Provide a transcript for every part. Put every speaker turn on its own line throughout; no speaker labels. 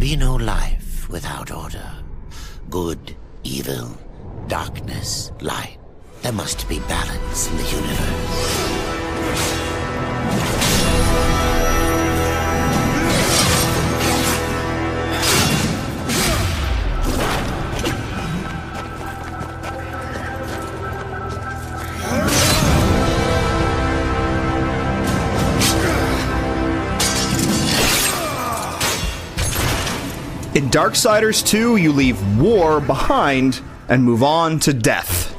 be no life without order. Good, evil, darkness, light. There must be balance in the universe.
In Darksiders 2, you leave war behind and move on to death.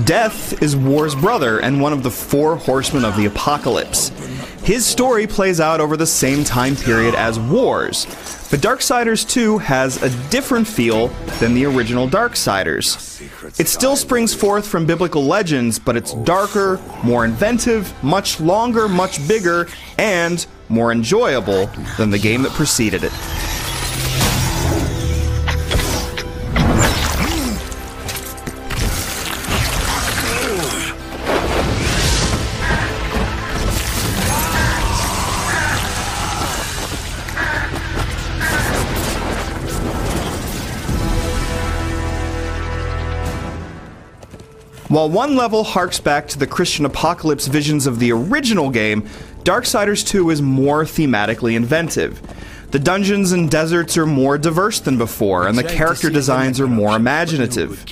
Death is war's brother and one of the four horsemen of the apocalypse. His story plays out over the same time period as war's, but Darksiders 2 has a different feel than the original Darksiders. It still springs forth from biblical legends, but it's darker, more inventive, much longer, much bigger, and more enjoyable than the game that preceded it. While one level harks back to the Christian apocalypse visions of the original game, Darksiders 2 is more thematically inventive. The dungeons and deserts are more diverse than before, and the character designs are more imaginative.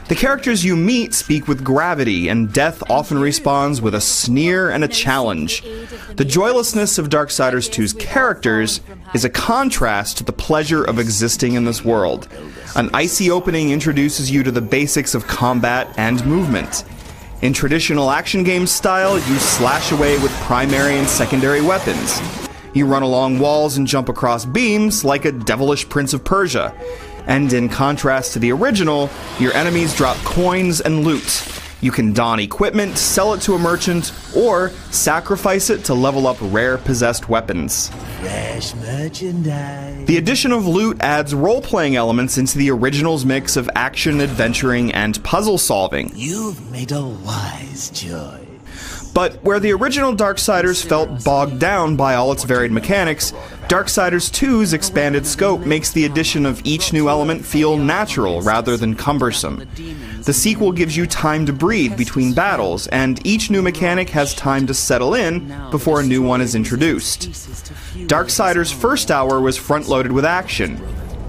The characters you meet speak with gravity, and death often responds with a sneer and a challenge. The joylessness of Darksiders 2's characters is a contrast to the pleasure of existing in this world. An icy opening introduces you to the basics of combat and movement. In traditional action game style, you slash away with primary and secondary weapons. You run along walls and jump across beams like a devilish Prince of Persia. And in contrast to the original, your enemies drop coins and loot. You can don equipment, sell it to a merchant, or sacrifice it to level up rare possessed weapons.
Fresh merchandise.
The addition of loot adds role-playing elements into the original's mix of action, adventuring, and puzzle solving.
You've made a wise choice.
But where the original Darksiders felt bogged down by all its varied mechanics, Darksiders 2's expanded scope makes the addition of each new element feel natural rather than cumbersome. The sequel gives you time to breathe between battles, and each new mechanic has time to settle in before a new one is introduced. Darksiders' first hour was front-loaded with action.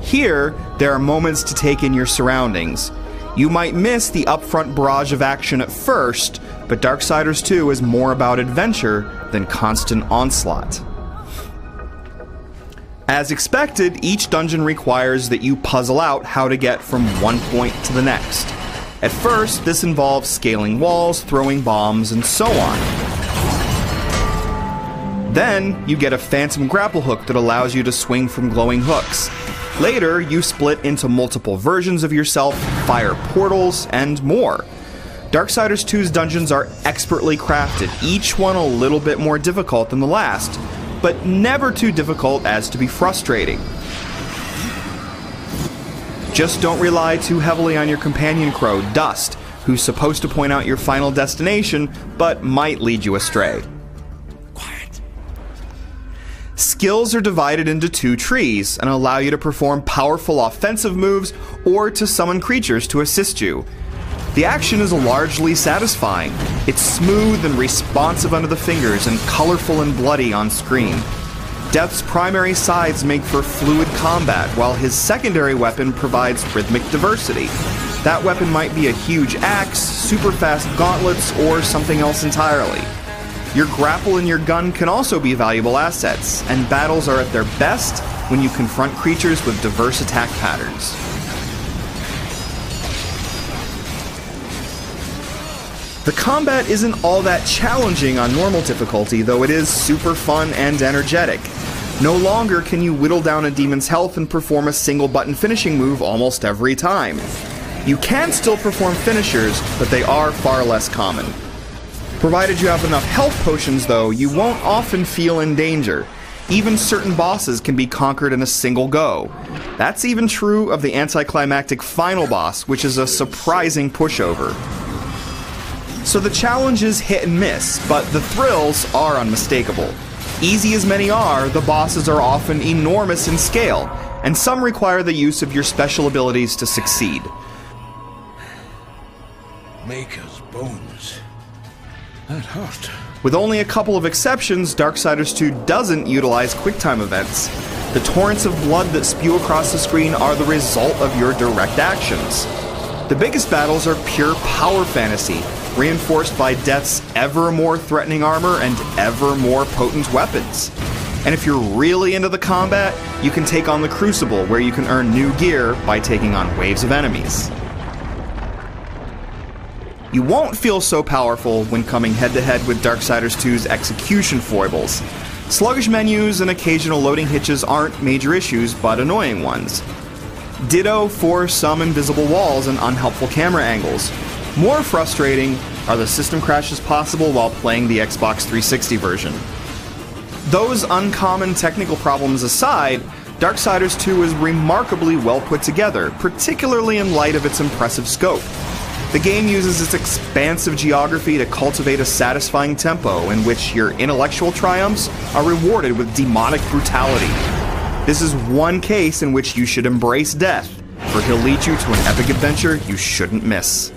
Here, there are moments to take in your surroundings. You might miss the upfront barrage of action at first, but Darksiders 2 is more about adventure than constant onslaught. As expected, each dungeon requires that you puzzle out how to get from one point to the next. At first, this involves scaling walls, throwing bombs, and so on. Then, you get a phantom grapple hook that allows you to swing from glowing hooks. Later, you split into multiple versions of yourself, fire portals, and more. Darksiders 2's dungeons are expertly crafted, each one a little bit more difficult than the last, but never too difficult as to be frustrating. Just don't rely too heavily on your companion crow, Dust, who's supposed to point out your final destination, but might lead you astray.
Quiet.
Skills are divided into two trees and allow you to perform powerful offensive moves or to summon creatures to assist you. The action is largely satisfying. It's smooth and responsive under the fingers and colorful and bloody on screen. Death's primary sides make for fluid combat, while his secondary weapon provides rhythmic diversity. That weapon might be a huge axe, super fast gauntlets, or something else entirely. Your grapple and your gun can also be valuable assets, and battles are at their best when you confront creatures with diverse attack patterns. The combat isn't all that challenging on normal difficulty, though it is super fun and energetic. No longer can you whittle down a demon's health and perform a single button finishing move almost every time. You can still perform finishers, but they are far less common. Provided you have enough health potions, though, you won't often feel in danger. Even certain bosses can be conquered in a single go. That's even true of the anticlimactic final boss, which is a surprising pushover. So the challenge is hit and miss, but the thrills are unmistakable. Easy as many are, the bosses are often enormous in scale, and some require the use of your special abilities to succeed.
Maker's bones. That hurt.
With only a couple of exceptions, Darksiders 2 doesn't utilize QuickTime events. The torrents of blood that spew across the screen are the result of your direct actions. The biggest battles are pure power fantasy, reinforced by Death's ever more threatening armor and ever more potent weapons. And if you're really into the combat, you can take on the Crucible, where you can earn new gear by taking on waves of enemies. You won't feel so powerful when coming head-to-head with Darksiders 2's execution foibles. Sluggish menus and occasional loading hitches aren't major issues, but annoying ones. Ditto for some invisible walls and unhelpful camera angles. More frustrating are the system crashes possible while playing the Xbox 360 version. Those uncommon technical problems aside, Darksiders 2 is remarkably well put together, particularly in light of its impressive scope. The game uses its expansive geography to cultivate a satisfying tempo in which your intellectual triumphs are rewarded with demonic brutality. This is one case in which you should embrace death, for he'll lead you to an epic adventure you shouldn't miss.